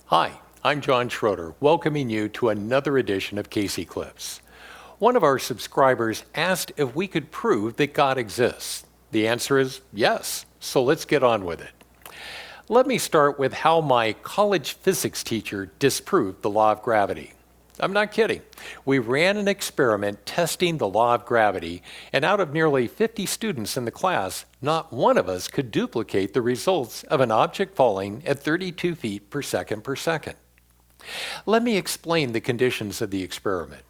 Hi, I'm John Schroeder, welcoming you to another edition of Casey Clips. One of our subscribers asked if we could prove that God exists. The answer is yes, so let's get on with it. Let me start with how my college physics teacher disproved the law of gravity. I'm not kidding. We ran an experiment testing the law of gravity, and out of nearly 50 students in the class, not one of us could duplicate the results of an object falling at 32 feet per second per second. Let me explain the conditions of the experiment.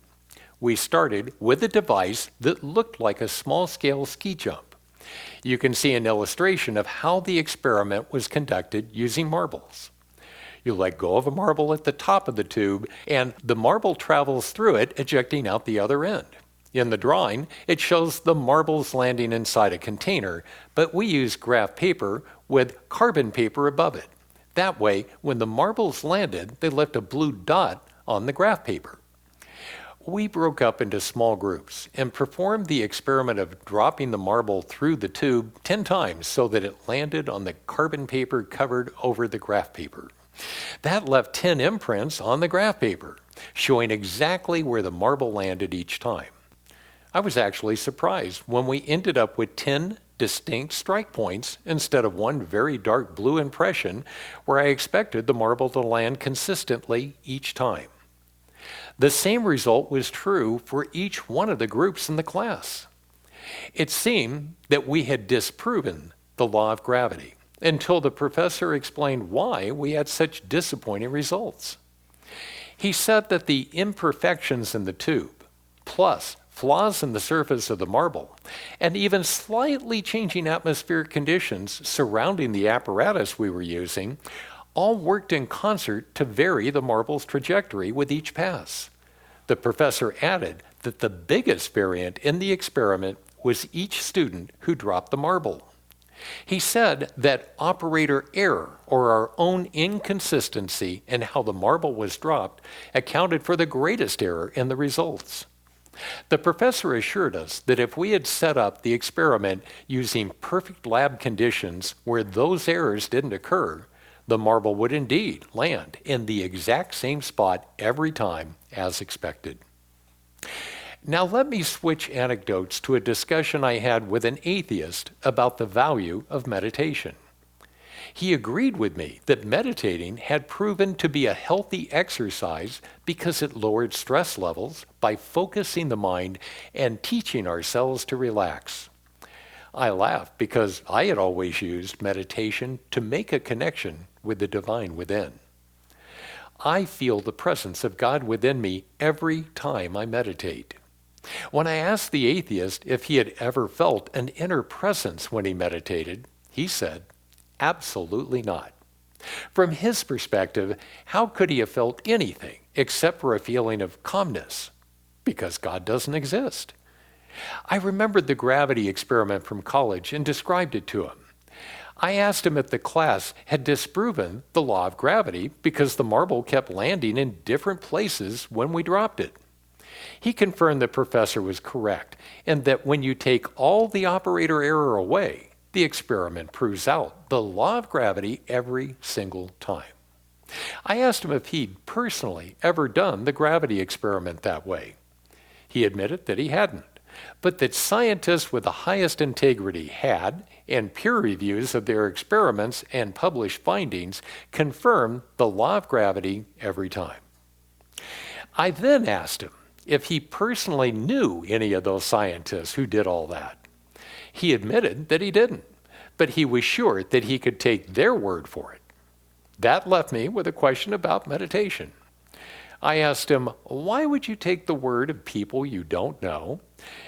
We started with a device that looked like a small-scale ski jump. You can see an illustration of how the experiment was conducted using marbles. You let go of a marble at the top of the tube, and the marble travels through it, ejecting out the other end. In the drawing, it shows the marbles landing inside a container, but we use graph paper with carbon paper above it. That way, when the marbles landed, they left a blue dot on the graph paper. We broke up into small groups and performed the experiment of dropping the marble through the tube 10 times so that it landed on the carbon paper covered over the graph paper. That left 10 imprints on the graph paper, showing exactly where the marble landed each time. I was actually surprised when we ended up with 10 distinct strike points instead of one very dark blue impression where I expected the marble to land consistently each time. The same result was true for each one of the groups in the class. It seemed that we had disproven the law of gravity until the professor explained why we had such disappointing results. He said that the imperfections in the tube, plus flaws in the surface of the marble, and even slightly changing atmospheric conditions surrounding the apparatus we were using, all worked in concert to vary the marble's trajectory with each pass. The professor added that the biggest variant in the experiment was each student who dropped the marble. He said that operator error, or our own inconsistency in how the marble was dropped, accounted for the greatest error in the results. The professor assured us that if we had set up the experiment using perfect lab conditions where those errors didn't occur, the marble would indeed land in the exact same spot every time as expected. Now let me switch anecdotes to a discussion I had with an atheist about the value of meditation. He agreed with me that meditating had proven to be a healthy exercise because it lowered stress levels by focusing the mind and teaching ourselves to relax. I laughed because I had always used meditation to make a connection with the divine within. I feel the presence of God within me every time I meditate. When I asked the atheist if he had ever felt an inner presence when he meditated, he said, absolutely not. From his perspective, how could he have felt anything except for a feeling of calmness? Because God doesn't exist. I remembered the gravity experiment from college and described it to him. I asked him if the class had disproven the law of gravity because the marble kept landing in different places when we dropped it. He confirmed the professor was correct and that when you take all the operator error away, the experiment proves out the law of gravity every single time. I asked him if he'd personally ever done the gravity experiment that way. He admitted that he hadn't, but that scientists with the highest integrity had, and peer reviews of their experiments and published findings confirmed the law of gravity every time. I then asked him if he personally knew any of those scientists who did all that. He admitted that he didn't, but he was sure that he could take their word for it. That left me with a question about meditation. I asked him, why would you take the word of people you don't know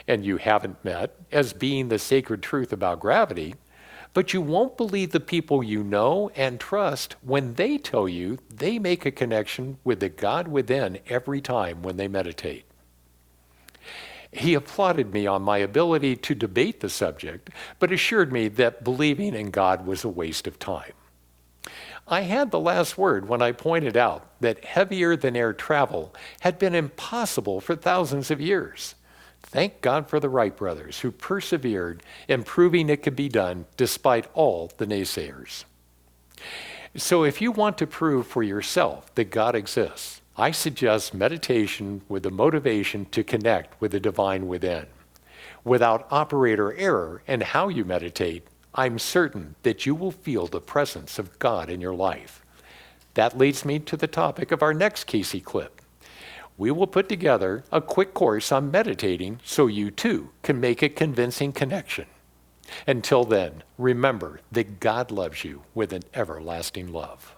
and you haven't met as being the sacred truth about gravity, but you won't believe the people you know and trust when they tell you they make a connection with the God within every time when they meditate? He applauded me on my ability to debate the subject, but assured me that believing in God was a waste of time. I had the last word when I pointed out that heavier than air travel had been impossible for thousands of years. Thank God for the Wright brothers who persevered in proving it could be done despite all the naysayers. So if you want to prove for yourself that God exists, I suggest meditation with the motivation to connect with the divine within. Without operator error in how you meditate, I'm certain that you will feel the presence of God in your life. That leads me to the topic of our next Casey clip. We will put together a quick course on meditating so you too can make a convincing connection. Until then, remember that God loves you with an everlasting love.